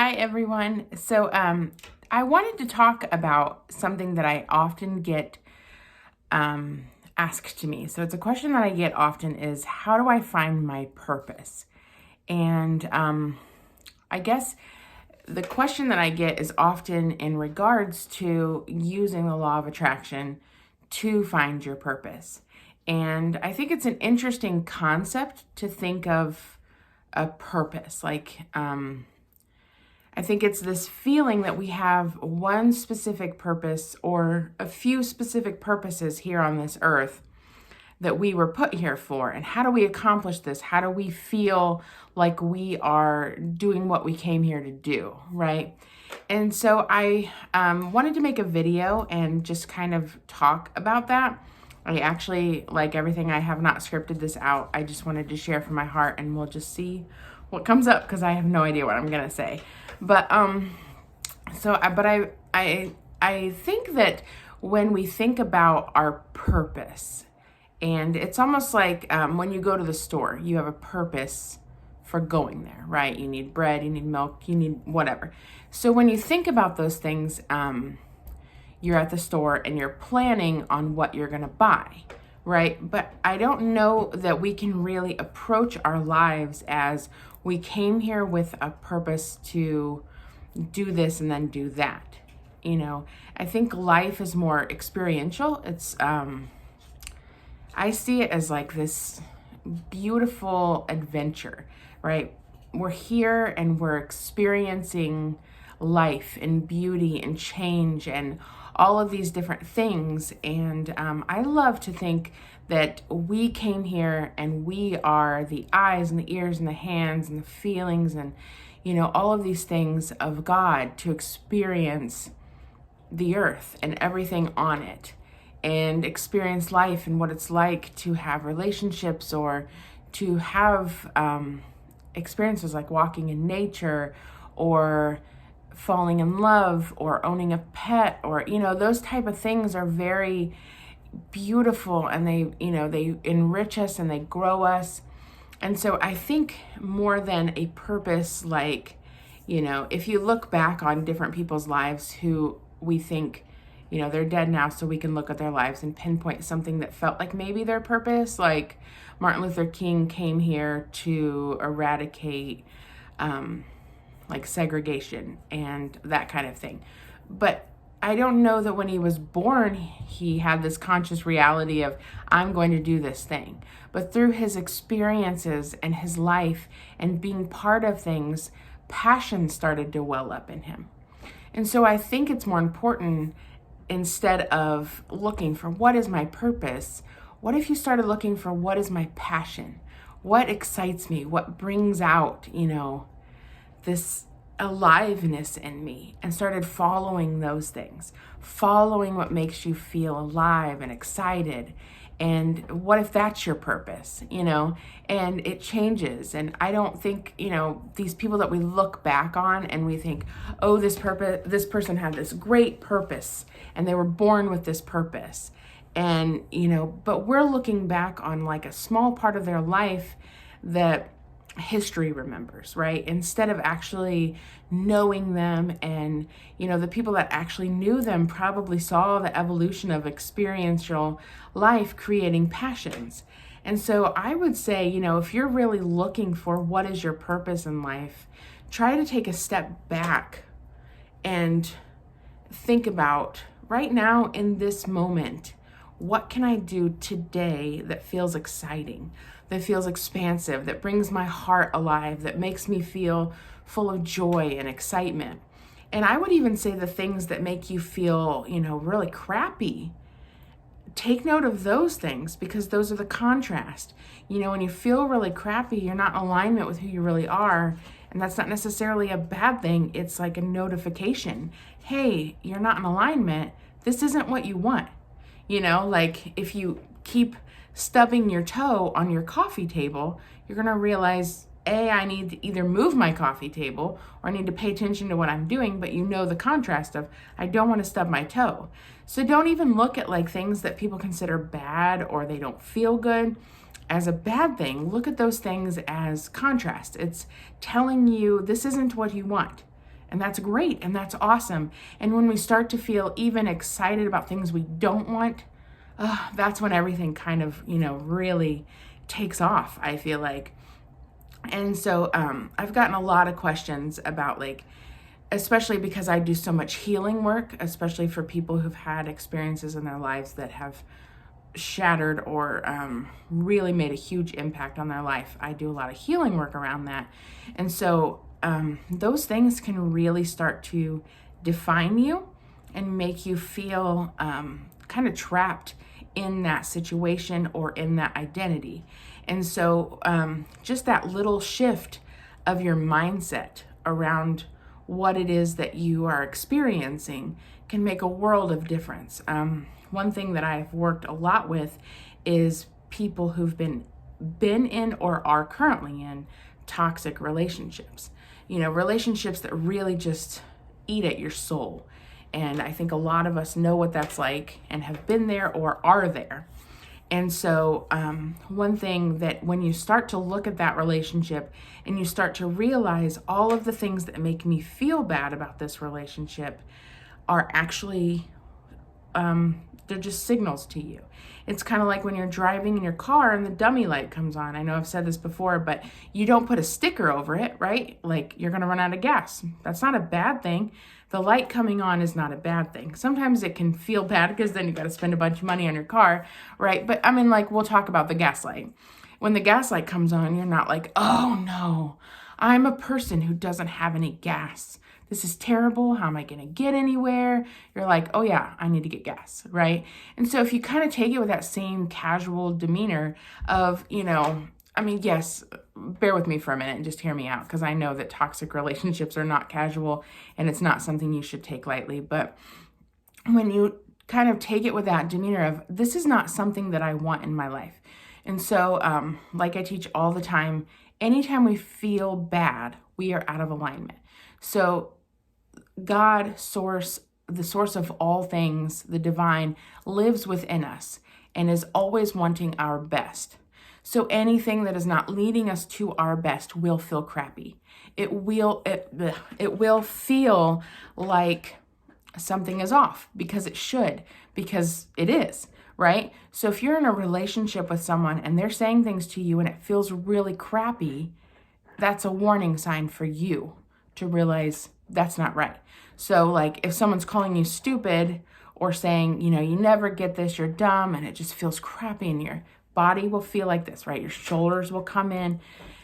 Hi, everyone. I wanted to talk about something that I often get asked to me. So, it's a question that I get often is, how do I find my purpose? And I guess the question that I get is often in regards to using the law of attraction to find your purpose. And I think it's an interesting concept to think of a purpose. I think it's this feeling that we have one specific purpose or a few specific purposes here on this earth that we were put here for. And how do we accomplish this? How do we feel like we are doing what we came here to do, right? And so I wanted to make a video and just kind of talk about that. I actually, like everything, I have not scripted this out. I just wanted to share from my heart, and we'll just see what comes up because I have no idea what I'm gonna say. But I think that when we think about our purpose, and it's almost like when you go to the store, you have a purpose for going there, right? You need bread, you need milk, you need whatever. So when you think about those things, you're at the store and you're planning on what you're gonna buy, right? But I don't know that we can really approach our lives as we came here with a purpose to do this and then do that. I think life is more experiential. I see it as like this beautiful adventure, right? We're here and we're experiencing life and beauty and change and all of these different things. And I love to think that we came here and we are the eyes and the ears and the hands and the feelings and, all of these things of God to experience the earth and everything on it, and experience life and what it's like to have relationships or to have experiences like walking in nature or falling in love or owning a pet, or those type of things are very beautiful, and they enrich us and they grow us. And so I think more than a purpose, if you look back on different people's lives who we think, they're dead now, so we can look at their lives and pinpoint something that felt like maybe their purpose. Like Martin Luther King came here to eradicate segregation and that kind of thing. But I don't know that when he was born, he had this conscious reality of, I'm going to do this thing. But through his experiences and his life and being part of things, passion started to well up in him. And so I think it's more important, instead of looking for what is my purpose, what if you started looking for what is my passion? What excites me? What brings out, this aliveness in me, and started following those things, following what makes you feel alive and excited. And what if that's your purpose, and it changes. And I don't think, these people that we look back on and we think, oh, this person had this great purpose and they were born with this purpose. And, but we're looking back on like a small part of their life that history remembers, right? Instead of actually knowing them. And the people that actually knew them probably saw the evolution of experiential life creating passions. And so I would say, if you're really looking for what is your purpose in life, try to take a step back and think about, right now in this moment, what can I do today that feels exciting, that feels expansive, that brings my heart alive, that makes me feel full of joy and excitement? And I would even say the things that make you feel, really crappy, take note of those things, because those are the contrast. When you feel really crappy, you're not in alignment with who you really are. And that's not necessarily a bad thing. It's like a notification. Hey, you're not in alignment. This isn't what you want. Like if you keep stubbing your toe on your coffee table, you're going to realize, I need to either move my coffee table or I need to pay attention to what I'm doing. But the contrast of, I don't want to stub my toe. So don't even look at like things that people consider bad or they don't feel good as a bad thing. Look at those things as contrast. It's telling you this isn't what you want. And that's great and that's awesome. And when we start to feel even excited about things we don't want, that's when everything kind of, really takes off, I feel like. And so I've gotten a lot of questions about, like, especially because I do so much healing work, especially for people who've had experiences in their lives that have shattered or really made a huge impact on their life. I do a lot of healing work around that. And so those things can really start to define you and make you feel kind of trapped in that situation or in that identity. And so just that little shift of your mindset around what it is that you are experiencing can make a world of difference. One thing that I've worked a lot with is people who've been in or are currently in toxic relationships. Relationships that really just eat at your soul. And I think a lot of us know what that's like and have been there or are there. And so one thing that when you start to look at that relationship and you start to realize all of the things that make me feel bad about this relationship are actually, they're just signals to you. It's kind of like when you're driving in your car and the dummy light comes on. I know I've said this before, but you don't put a sticker over it, right? Like you're going to run out of gas. That's not a bad thing. The light coming on is not a bad thing. Sometimes it can feel bad because then you got to spend a bunch of money on your car, right? But I mean, like, we'll talk about the gas light. When the gas light comes on, you're not like, oh no, I'm a person who doesn't have any gas. This is terrible. How am I going to get anywhere? You're like, oh yeah, I need to get gas, right? And so if you kind of take it with that same casual demeanor of, yes, bear with me for a minute and just hear me out, because I know that toxic relationships are not casual and it's not something you should take lightly. But when you kind of take it with that demeanor of, this is not something that I want in my life. And so, like I teach all the time, anytime we feel bad, we are out of alignment. So God, the source of all things, the divine, lives within us and is always wanting our best. So anything that is not leading us to our best will feel crappy. It will feel like something is off, because it should, because it is, right? So if you're in a relationship with someone and they're saying things to you and it feels really crappy, that's a warning sign for you to realize that's not right. So like if someone's calling you stupid or saying, you never get this, you're dumb, and it just feels crappy, and your body will feel like this, right? Your shoulders will come in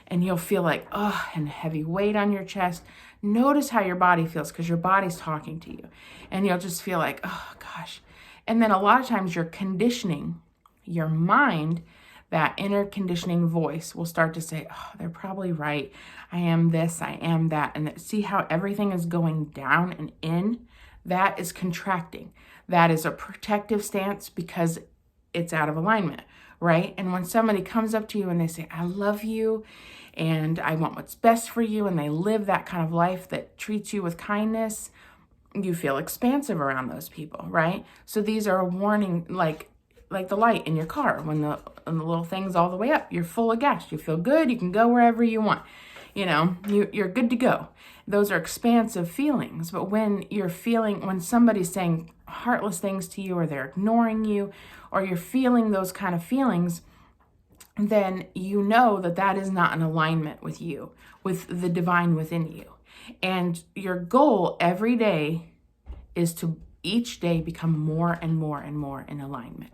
and you'll feel like, and heavy weight on your chest. Notice how your body feels, because your body's talking to you, and you'll just feel like, oh gosh. And then a lot of times you're conditioning your mind. That inner conditioning voice will start to say, oh, they're probably right. I am this, I am that. And see how everything is going down and in? That is contracting. That is a protective stance because it's out of alignment, right? And when somebody comes up to you and they say, I love you and I want what's best for you, and they live that kind of life that treats you with kindness, you feel expansive around those people, right? So these are a warning, like the light in your car, when the little thing's all the way up, you're full of gas, you feel good, you can go wherever you want, you're good to go. Those are expansive feelings. But when somebody's saying heartless things to you, or they're ignoring you, or you're feeling those kind of feelings, then you know that is not in alignment with you, with the divine within you. And your goal every day is to each day become more and more and more in alignment.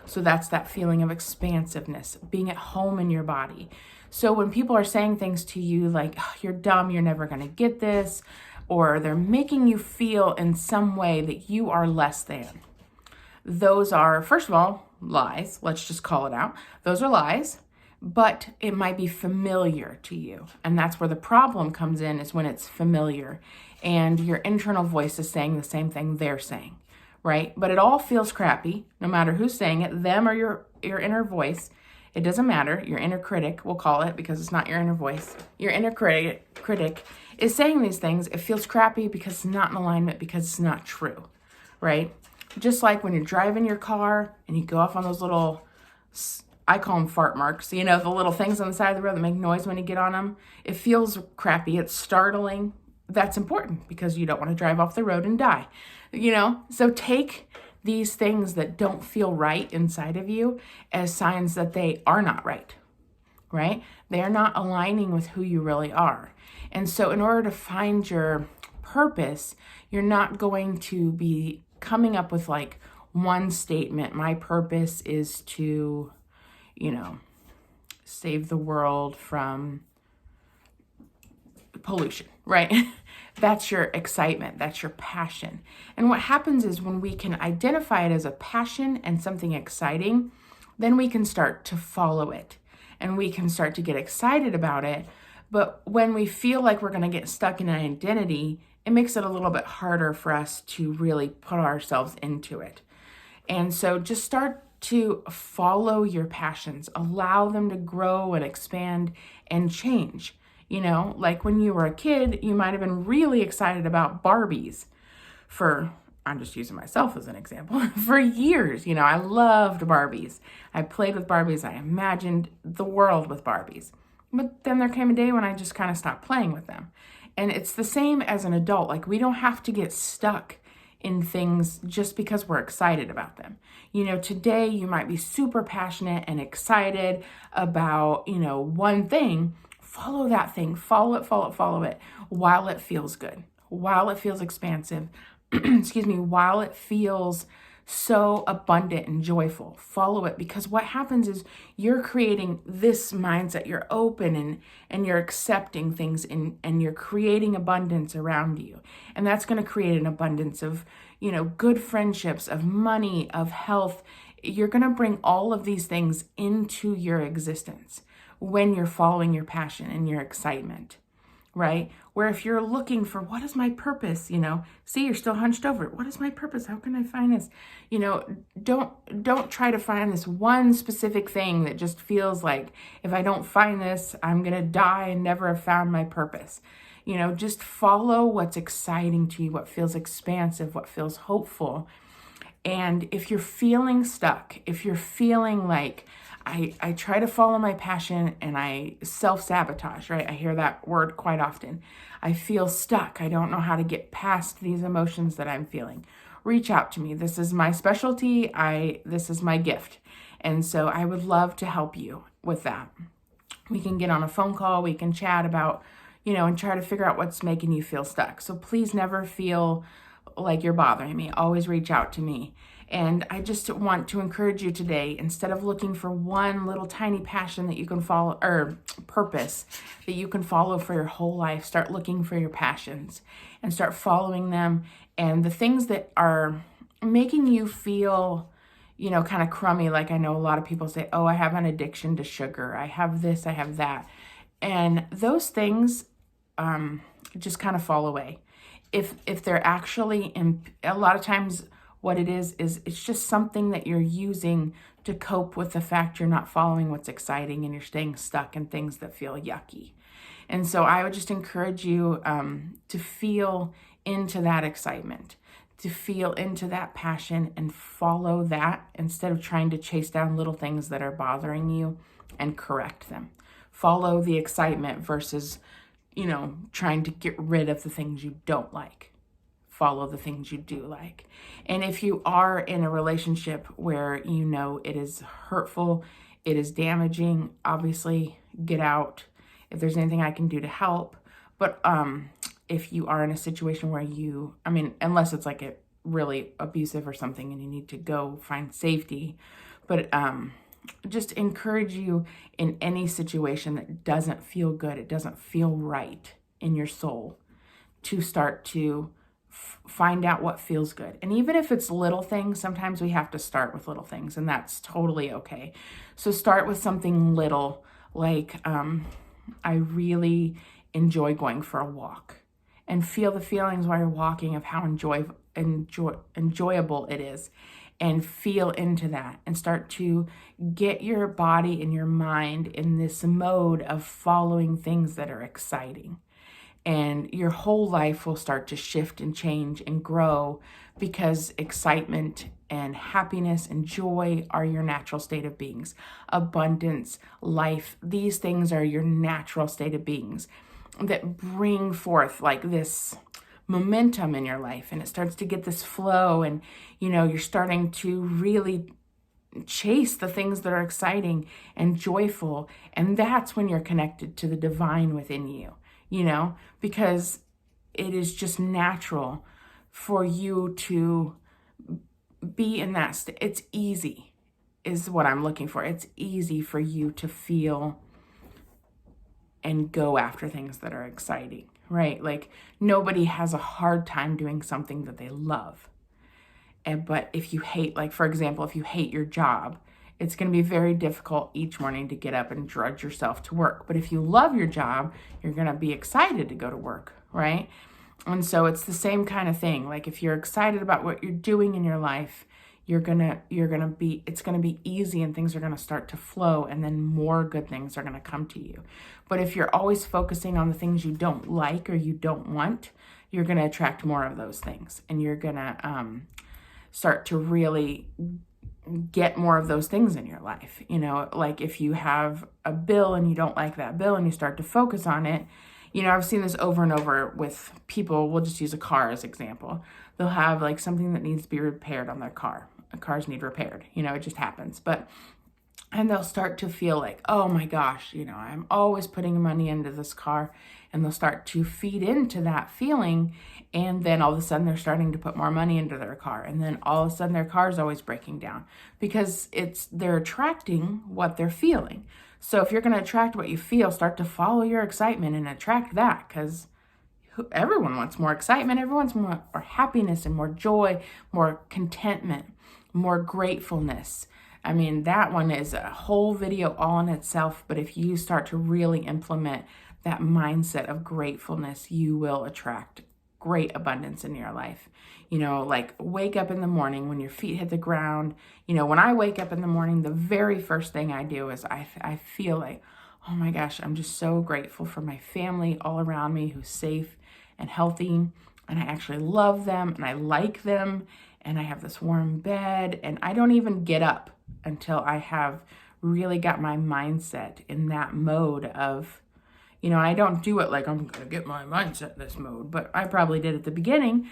So that's that feeling of expansiveness, being at home in your body. So when people are saying things to you like, oh, you're dumb, you're never going to get this, or they're making you feel in some way that you are less than, those are, first of all, lies. Let's just call it out. Those are lies, but it might be familiar to you. And that's where the problem comes in, is when it's familiar and your internal voice is saying the same thing they're saying, right? But it all feels crappy, no matter who's saying it, them or your inner voice. It doesn't matter. Your inner critic, we'll call it, because it's not your inner voice. Your inner critic is saying these things. It feels crappy because it's not in alignment, because it's not true, right? Just like when you're driving your car and you go off on those little, I call them fart marks, the little things on the side of the road that make noise when you get on them. It feels crappy. It's startling. that's important because you don't want to drive off the road and die, So take these things that don't feel right inside of you as signs that they are not right, right? They are not aligning with who you really are. And so in order to find your purpose, you're not going to be coming up with like one statement. My purpose is to, save the world from pollution, right? That's your excitement. That's your passion. And what happens is when we can identify it as a passion and something exciting, then we can start to follow it and we can start to get excited about it. But when we feel like we're going to get stuck in an identity, it makes it a little bit harder for us to really put ourselves into it. And so just start to follow your passions, allow them to grow and expand and change. Like when you were a kid, you might have been really excited about Barbies I'm just using myself as an example, for years. I loved Barbies. I played with Barbies. I imagined the world with Barbies. But then there came a day when I just kind of stopped playing with them. And it's the same as an adult. Like, we don't have to get stuck in things just because we're excited about them. Today you might be super passionate and excited about, one thing. Follow that thing. Follow it while it feels good, while it feels expansive. Excuse me, while it feels so abundant and joyful. Follow it, because what happens is you're creating this mindset. You're open and you're accepting things and you're creating abundance around you. And that's going to create an abundance of, good friendships, of money, of health. You're going to bring all of these things into your existence when you're following your passion and your excitement, right? Where if you're looking for, what is my purpose? See, you're still hunched over. What is my purpose? How can I find this? Don't try to find this one specific thing that just feels like, if I don't find this, I'm going to die and never have found my purpose. Just follow what's exciting to you, what feels expansive, what feels hopeful. And if you're feeling stuck, if you're feeling like, I try to follow my passion and I self-sabotage, right? I hear that word quite often. I feel stuck. I don't know how to get past these emotions that I'm feeling. Reach out to me. This is my specialty. This is my gift. And so I would love to help you with that. We can get on a phone call. We can chat about, and try to figure out what's making you feel stuck. So please never feel like you're bothering me. Always reach out to me. And I just want to encourage you today, instead of looking for one little tiny passion that you can follow, or purpose that you can follow for your whole life, start looking for your passions and start following them. And the things that are making you feel, kind of crummy, like I know a lot of people say, oh, I have an addiction to sugar. I have this, I have that. And those things just kind of fall away. If they're actually, a lot of times, what it is it's just something that you're using to cope with the fact you're not following what's exciting and you're staying stuck in things that feel yucky. And so I would just encourage you to feel into that excitement, to feel into that passion and follow that instead of trying to chase down little things that are bothering you and correct them. Follow the excitement versus, trying to get rid of the things you don't like. Follow the things you do like. And if you are in a relationship where it is hurtful, it is damaging, obviously get out if there's anything I can do to help. But if you are in a situation where unless it's like a really abusive or something and you need to go find safety, but just encourage you in any situation that doesn't feel good, it doesn't feel right in your soul, to start to find out what feels good. And even if it's little things, sometimes we have to start with little things, and that's totally okay. So start with something little, like I really enjoy going for a walk, and feel the feelings while you're walking of how enjoyable it is, and feel into that and start to get your body and your mind in this mode of following things that are exciting. And your whole life will start to shift and change and grow, because excitement and happiness and joy are your natural state of beings. Abundance, life, these things are your natural state of beings. that bring forth like this momentum in your life, and it starts to get this flow, and you're starting to really chase the things that are exciting and joyful. And that's when you're connected to the divine within you, because it is just natural for you to be in that state. It's easy is what I'm looking for. It's easy for you to feel and go after things that are exciting, right? Like nobody has a hard time doing something that they love. But if you hate, like for example, if you hate your job, it's going to be very difficult each morning to get up and drudge yourself to work. But if you love your job, you're going to be excited to go to work, right? And so it's the same kind of thing. Like if you're excited about what you're doing in your life, it's going to be easy, and things are going to start to flow, and then more good things are going to come to you. But if you're always focusing on the things you don't like or you don't want, you're going to attract more of those things, and you're going to start to really get more of those things in your life. Like if you have a bill and you don't like that bill and you start to focus on it, I've seen this over and over with people. We'll just use a car as example. They'll have like something that needs to be repaired on their car. Cars need repaired, it just happens. And they'll start to feel like, oh my gosh, I'm always putting money into this car. And they'll start to feed into that feeling. And then all of a sudden they're starting to put more money into their car. And then all of a sudden their car is always breaking down, because they're attracting what they're feeling. So if you're going to attract what you feel, start to follow your excitement and attract that, because everyone wants more excitement. Everyone wants more happiness and more joy, more contentment, more gratefulness. I mean, that one is a whole video all in itself. But if you start to really implement that mindset of gratefulness, you will attract great abundance in your life. Like wake up in the morning when your feet hit the ground. When I wake up in the morning, the very first thing I do is I feel like, oh my gosh, I'm just so grateful for my family all around me who's safe and healthy. And I actually love them and I like them. And I have this warm bed, and I don't even get up until I have really got my mindset in that mode of, I don't do it like I'm going to get my mindset in this mode, but I probably did at the beginning,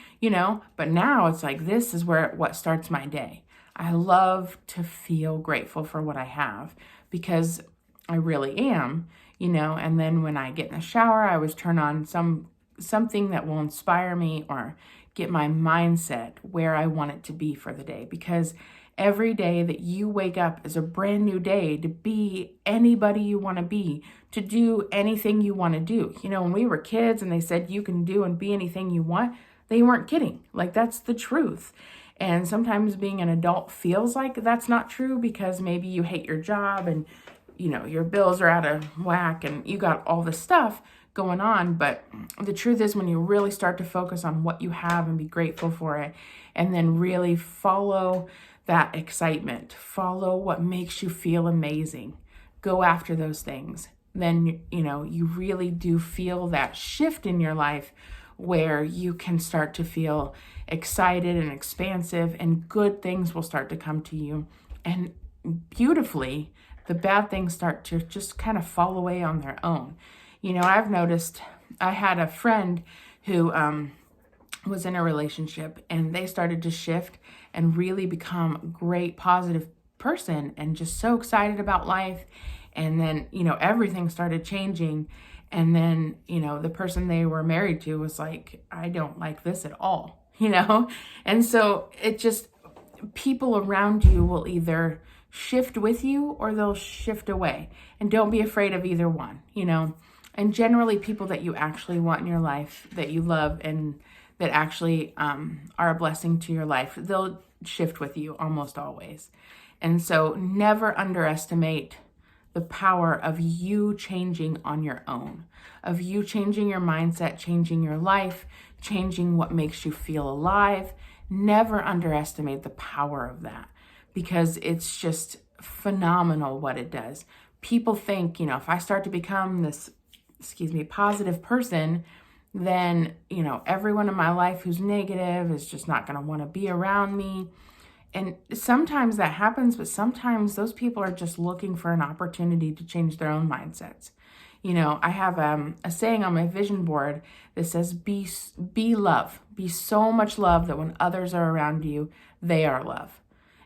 but now it's like, this is what starts my day. I love to feel grateful for what I have, because I really am, and then when I get in the shower, I always turn on something that will inspire me or get my mindset where I want it to be for the day, because every day that you wake up is a brand new day to be anybody you want to be, to do anything you want to do. When we were kids and they said you can do and be anything you want, they weren't kidding. Like, that's the truth. And sometimes being an adult feels like that's not true, because maybe you hate your job and, your bills are out of whack and you got all this stuff going on. But the truth is, when you really start to focus on what you have and be grateful for it, and then really follow that excitement, follow what makes you feel amazing, go after those things, then, you really do feel that shift in your life where you can start to feel excited and expansive, and good things will start to come to you. And beautifully, the bad things start to just kind of fall away on their own. I've noticed, I had a friend who was in a relationship, and they started to shift and really become a great positive person and just so excited about life. And then, everything started changing. And then, the person they were married to was like, I don't like this at all, And so it just, people around you will either shift with you or they'll shift away. And don't be afraid of either one, And generally, people that you actually want in your life, that you love, and that actually are a blessing to your life, they'll shift with you almost always. And so never underestimate the power of you changing on your own, of you changing your mindset, changing your life, changing what makes you feel alive. Never underestimate the power of that, because it's just phenomenal what it does. People think, if I start to become this, positive person, then, everyone in my life who's negative is just not going to want to be around me. And sometimes that happens, but sometimes those people are just looking for an opportunity to change their own mindsets. I have a saying on my vision board that says, be love. Be so much love that when others are around you, they are love.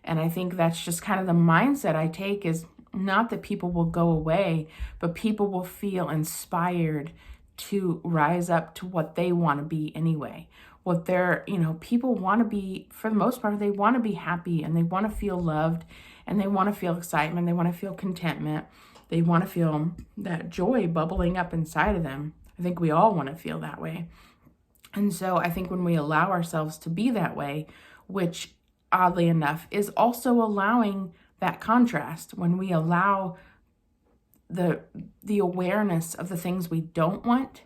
And I think that's just kind of the mindset I take, is not that people will go away, but people will feel inspired to rise up to what they want to be anyway. What they're, people want to be, for the most part, they want to be happy, and they want to feel loved, and they want to feel excitement. They want to feel contentment. They want to feel that joy bubbling up inside of them. I think we all want to feel that way. And so I think when we allow ourselves to be that way, which oddly enough is also allowing that contrast, when we allow the awareness of the things we don't want,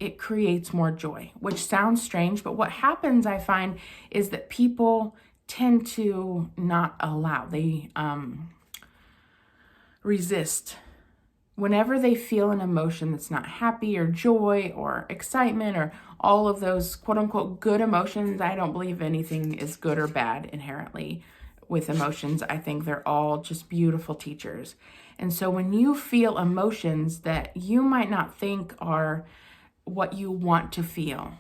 it creates more joy, which sounds strange, but what happens, I find, is that people tend to not allow. They resist. Whenever they feel an emotion that's not happy or joy or excitement or all of those quote unquote good emotions, I don't believe anything is good or bad inherently with emotions. I think they're all just beautiful teachers. And so when you feel emotions that you might not think are what you want to feel,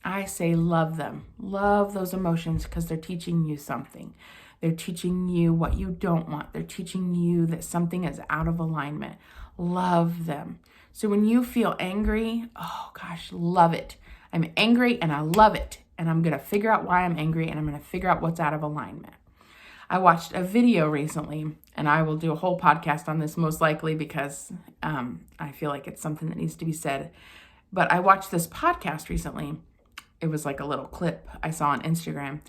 I say love them. Love those emotions, because they're teaching you something. They're teaching you what you don't want. They're teaching you that something is out of alignment. Love them. So when you feel angry, oh gosh, love it. I'm angry and I love it. And I'm going to figure out why I'm angry, and I'm going to figure out what's out of alignment. I watched a video recently, and I will do a whole podcast on this most likely, because I feel like it's something that needs to be said. But I watched this podcast recently. It was like a little clip I saw on Instagram,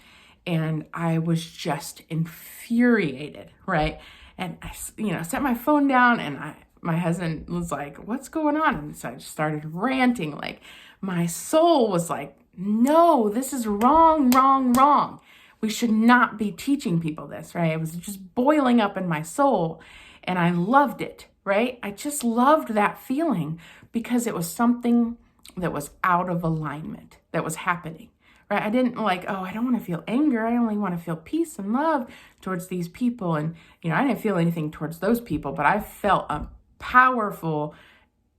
and I was just infuriated, right? And I, set my phone down, and my husband was like, "What's going on?" And so I just started ranting. Like, my soul was like, "No, this is wrong, wrong, wrong. We should not be teaching people this," right? It was just boiling up in my soul, and I loved it, right? I just loved that feeling, because it was something that was out of alignment that was happening, right? I didn't like, oh, I don't want to feel anger. I only want to feel peace and love towards these people. And, I didn't feel anything towards those people, but I felt a powerful,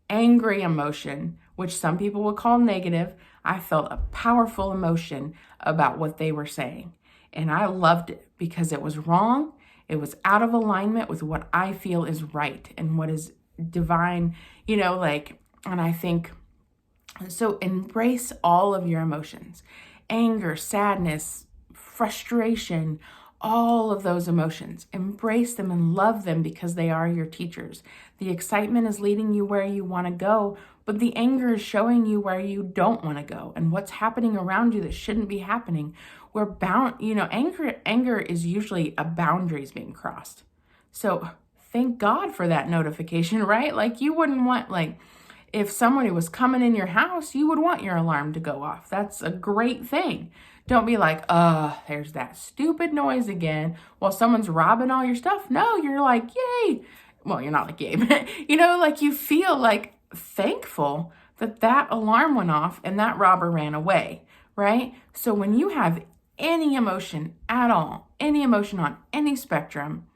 angry emotion, which some people would call negative. I felt a powerful emotion about what they were saying. And I loved it, because it was wrong. It was out of alignment with what I feel is right and what is divine, and I think, so embrace all of your emotions, anger, sadness, frustration, all of those emotions. Embrace them and love them, because they are your teachers. The excitement is leading you where you want to go, but the anger is showing you where you don't want to go and what's happening around you that shouldn't be happening. We're bound, anger is usually a boundaries being crossed. So thank God for that notification, right? Like, you wouldn't want, if somebody was coming in your house, you would want your alarm to go off. That's a great thing. Don't be like, there's that stupid noise again while someone's robbing all your stuff. No, you're like, yay. Well, you're not like, yay, but you feel like thankful that alarm went off and that robber ran away, right? So when you have any emotion at all, any emotion on any spectrum,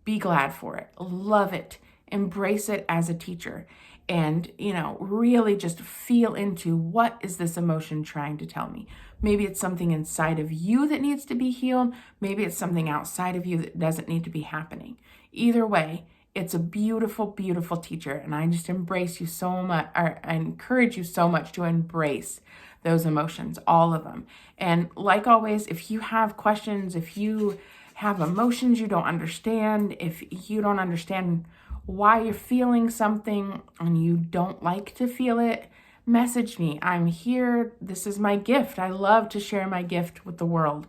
be glad for it. Love it. Embrace it as a teacher. And, really just feel into, what is this emotion trying to tell me? Maybe it's something inside of you that needs to be healed. Maybe it's something outside of you that doesn't need to be happening. Either way, it's a beautiful, beautiful teacher. And I just embrace you so much, or I encourage you so much to embrace those emotions, all of them. And like always, if you have questions, if you have emotions you don't understand, if you don't understand why you're feeling something and you don't like to feel it, message me. I'm here. This is my gift. I love to share my gift with the world.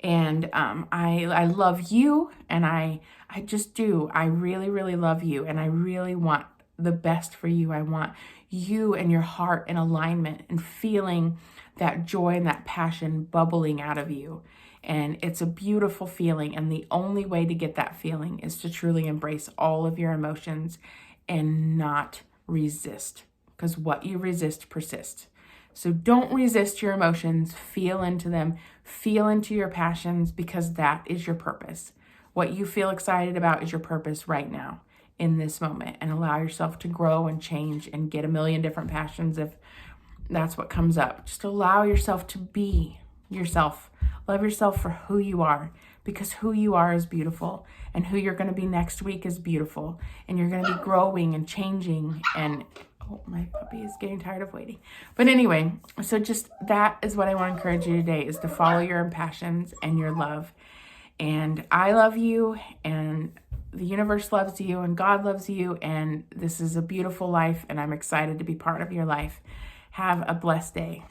And I love you, and I just do. I really, really love you, and I really want the best for you. I want you and your heart in alignment and feeling that joy and that passion bubbling out of you. And it's a beautiful feeling. And the only way to get that feeling is to truly embrace all of your emotions and not resist, because what you resist persists. So don't resist your emotions. Feel into them. Feel into your passions, because that is your purpose. What you feel excited about is your purpose right now. in this moment, and allow yourself to grow and change and get a million different passions if that's what comes up. Just allow yourself to be yourself. Love yourself for who you are, because who you are is beautiful, and who you're going to be next week is beautiful, and you're going to be growing and changing. And oh, my puppy is getting tired of waiting. But anyway, so just that is what I want to encourage you today, is to follow your passions and your love. And I love you, and the universe loves you, and God loves you, and this is a beautiful life, and I'm excited to be part of your life. Have a blessed day.